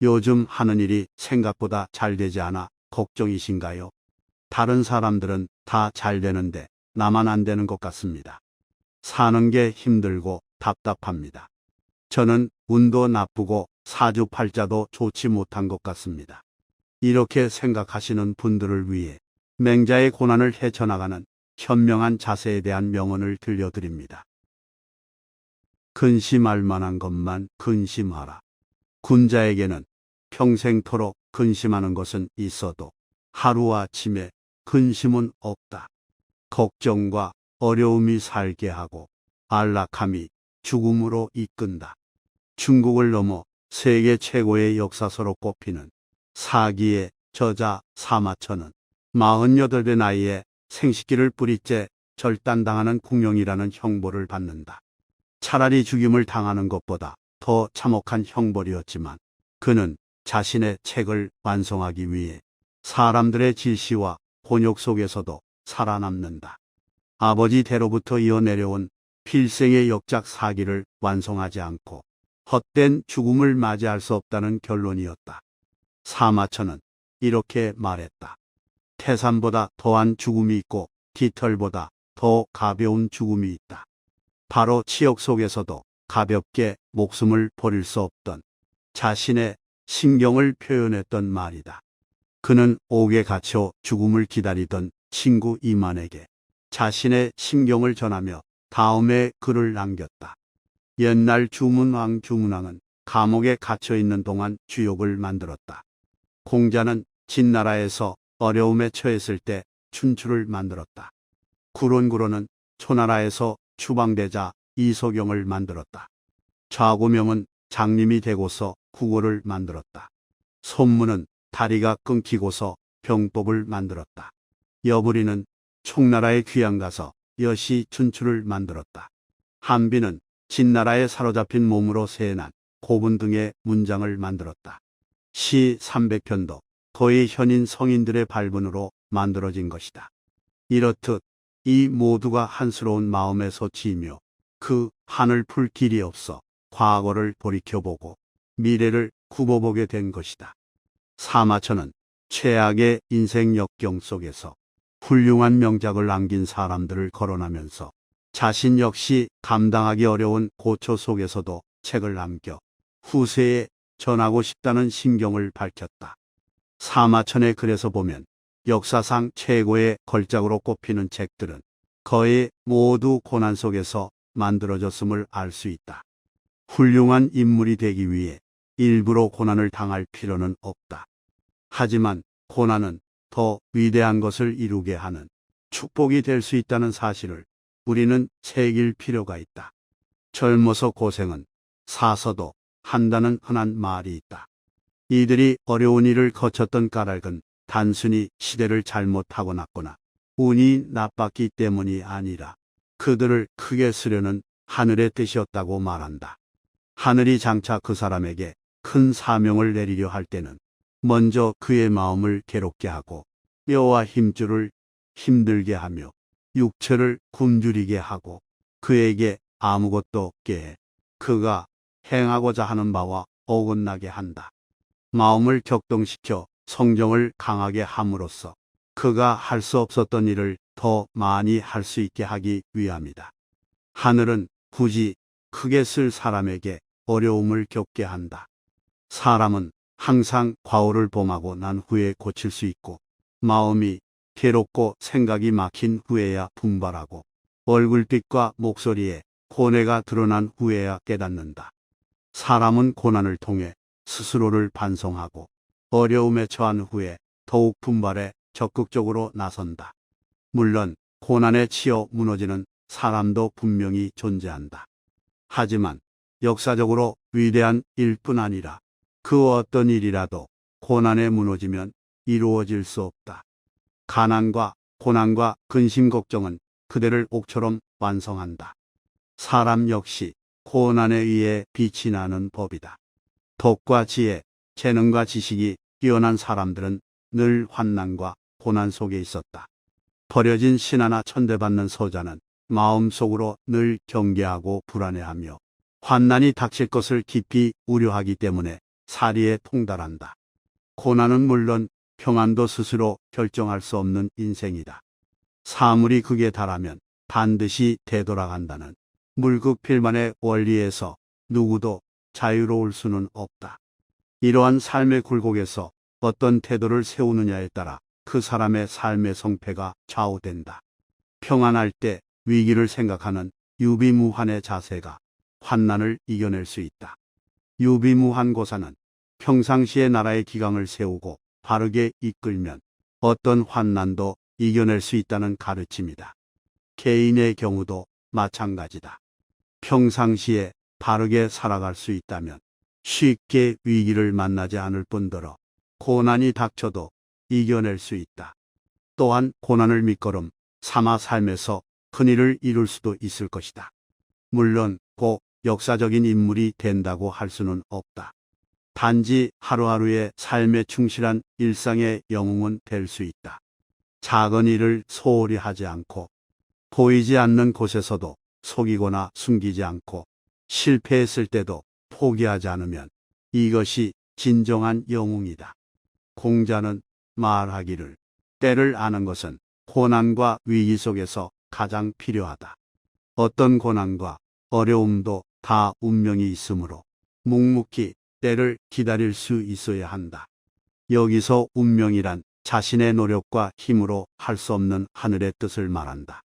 요즘 하는 일이 생각보다 잘 되지 않아 걱정이신가요? 다른 사람들은 다 잘 되는데 나만 안 되는 것 같습니다. 사는 게 힘들고 답답합니다. 저는 운도 나쁘고 사주팔자도 좋지 못한 것 같습니다. 이렇게 생각하시는 분들을 위해 맹자의 고난을 헤쳐나가는 현명한 자세에 대한 명언을 들려드립니다. 근심할 만한 것만 근심하라. 군자에게는 평생토록 근심하는 것은 있어도 하루아침에 근심은 없다. 걱정과 어려움이 살게 하고 안락함이 죽음으로 이끈다. 중국을 넘어 세계 최고의 역사서로 꼽히는 사기의 저자 사마천은 48의 나이에 생식기를 뿌리째 절단당하는 궁령이라는 형벌을 받는다. 차라리 죽임을 당하는 것보다 더 참혹한 형벌이었지만 그는 자신의 책을 완성하기 위해 사람들의 질시와 곤욕 속에서도 살아남는다. 아버지 대로부터 이어내려온 필생의 역작 사기를 완성하지 않고 헛된 죽음을 맞이할 수 없다는 결론이었다. 사마천은 이렇게 말했다. 태산보다 더한 죽음이 있고 깃털보다 더 가벼운 죽음이 있다. 바로 치욕 속에서도 가볍게 목숨을 버릴 수 없던 자신의 신경을 표현했던 말이다. 그는 옥에 갇혀 죽음을 기다리던 친구 이만에게 자신의 심경을 전하며 다음에 글을 남겼다. 옛날 주문왕은 감옥에 갇혀 있는 동안 주욕을 만들었다. 공자는 진나라에서 어려움에 처했을 때 춘추를 만들었다. 구론구로는 초나라에서 추방되자 이소경을 만들었다. 좌고명은 장님이 되고서 국어를 만들었다. 손문은 다리가 끊기고서 병법을 만들었다. 여부리는 총나라에 귀양 가서 여시 춘추를 만들었다. 한비는 진나라에 사로잡힌 몸으로 세난 고분 등의 문장을 만들었다. 시 300편도 거의 현인 성인들의 발문으로 만들어진 것이다. 이렇듯 이 모두가 한스러운 마음에 소치이며 그 한을 풀 길이 없어 과거를 돌이켜보고 미래를 굽어보게 된 것이다. 사마천은 최악의 인생 역경 속에서 훌륭한 명작을 남긴 사람들을 거론하면서 자신 역시 감당하기 어려운 고초 속에서도 책을 남겨 후세에 전하고 싶다는 심경을 밝혔다. 사마천의 글에서 보면 역사상 최고의 걸작으로 꼽히는 책들은 거의 모두 고난 속에서 만들어졌음을 알 수 있다. 훌륭한 인물이 되기 위해 일부러 고난을 당할 필요는 없다. 하지만 고난은 더 위대한 것을 이루게 하는 축복이 될 수 있다는 사실을 우리는 새길 필요가 있다. 젊어서 고생은 사서도 한다는 흔한 말이 있다. 이들이 어려운 일을 거쳤던 까닭은 단순히 시대를 잘못 타고났거나 운이 나빴기 때문이 아니라 그들을 크게 쓰려는 하늘의 뜻이었다고 말한다. 하늘이 장차 그 사람에게 큰 사명을 내리려 할 때는 먼저 그의 마음을 괴롭게 하고 뼈와 힘줄을 힘들게 하며 육체를 굶주리게 하고 그에게 아무것도 없게 해 그가 행하고자 하는 바와 어긋나게 한다. 마음을 격동시켜 성정을 강하게 함으로써 그가 할 수 없었던 일을 더 많이 할 수 있게 하기 위함이다. 하늘은 굳이 크게 쓸 사람에게 어려움을 겪게 한다. 사람은 항상 과오를 범하고 난 후에 고칠 수 있고 마음이 괴롭고 생각이 막힌 후에야 분발하고 얼굴빛과 목소리에 고뇌가 드러난 후에야 깨닫는다. 사람은 고난을 통해 스스로를 반성하고 어려움에 처한 후에 더욱 분발해 적극적으로 나선다. 물론 고난에 치여 무너지는 사람도 분명히 존재한다. 하지만 역사적으로 위대한 일뿐 아니라 그 어떤 일이라도 고난에 무너지면 이루어질 수 없다. 가난과 고난과 근심 걱정은 그대를 옥처럼 완성한다. 사람 역시 고난에 의해 빛이 나는 법이다. 덕과 지혜, 재능과 지식이 뛰어난 사람들은 늘 환난과 고난 속에 있었다. 버려진 신하나 천대받는 서자는 마음속으로 늘 경계하고 불안해하며 환난이 닥칠 것을 깊이 우려하기 때문에 사리에 통달한다. 고난은 물론 평안도 스스로 결정할 수 없는 인생이다. 사물이 극에 달하면 반드시 되돌아간다는 물극필만의 원리에서 누구도 자유로울 수는 없다. 이러한 삶의 굴곡에서 어떤 태도를 세우느냐에 따라 그 사람의 삶의 성패가 좌우된다. 평안할 때 위기를 생각하는 유비무환의 자세가 환난을 이겨낼 수 있다. 유비무환 고사는 평상시에 나라의 기강을 세우고 바르게 이끌면 어떤 환난도 이겨낼 수 있다는 가르침이다. 개인의 경우도 마찬가지다. 평상시에 바르게 살아갈 수 있다면 쉽게 위기를 만나지 않을 뿐더러 고난이 닥쳐도 이겨낼 수 있다. 또한 고난을 밑거름 삼아 삶에서 큰일을 이룰 수도 있을 것이다. 물론 꼭 역사적인 인물이 된다고 할 수는 없다. 단지 하루하루의 삶에 충실한 일상의 영웅은 될 수 있다. 작은 일을 소홀히 하지 않고 보이지 않는 곳에서도 속이거나 숨기지 않고 실패했을 때도 포기하지 않으면 이것이 진정한 영웅이다. 공자는 말하기를 때를 아는 것은 고난과 위기 속에서 가장 필요하다. 어떤 고난과 어려움도 다 운명이 있으므로 묵묵히 때를 기다릴 수 있어야 한다. 여기서 운명이란 자신의 노력과 힘으로 할 수 없는 하늘의 뜻을 말한다.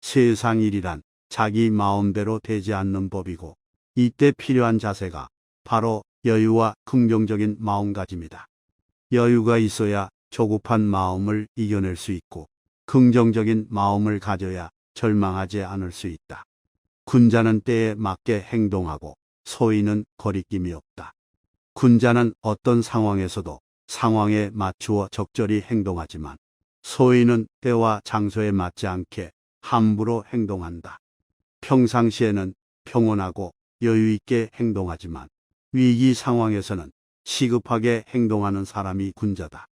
세상 일이란 자기 마음대로 되지 않는 법이고 이때 필요한 자세가 바로 여유와 긍정적인 마음가짐이다. 여유가 있어야 조급한 마음을 이겨낼 수 있고 긍정적인 마음을 가져야 절망하지 않을 수 있다. 군자는 때에 맞게 행동하고 소인은 거리낌이 없다. 군자는 어떤 상황에서도 상황에 맞추어 적절히 행동하지만 소인은 때와 장소에 맞지 않게 함부로 행동한다. 평상시에는 평온하고 여유 있게 행동하지만 위기 상황에서는 시급하게 행동하는 사람이 군자다.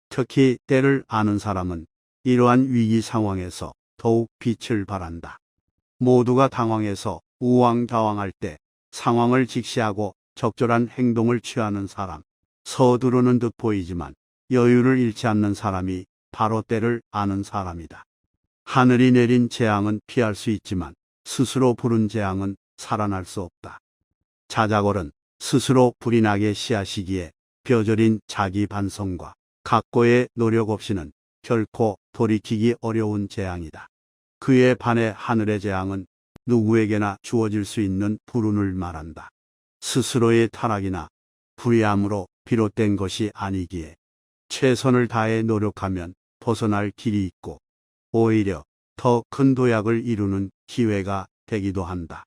특히 때를 아는 사람은 이러한 위기 상황에서 더욱 빛을 발한다. 모두가 당황해서 우왕좌왕할 때 상황을 직시하고 적절한 행동을 취하는 사람, 서두르는 듯 보이지만 여유를 잃지 않는 사람이 바로 때를 아는 사람이다. 하늘이 내린 재앙은 피할 수 있지만 스스로 부른 재앙은 살아날 수 없다. 자작월은 스스로 불이 나게 씨앗이기에 뼈저린 자기 반성과 각고의 노력 없이는 결코 돌이키기 어려운 재앙이다. 그에 반해 하늘의 재앙은 누구에게나 주어질 수 있는 불운을 말한다. 스스로의 타락이나 불의함으로 비롯된 것이 아니기에 최선을 다해 노력하면 벗어날 길이 있고 오히려 더 큰 도약을 이루는 기회가 되기도 한다.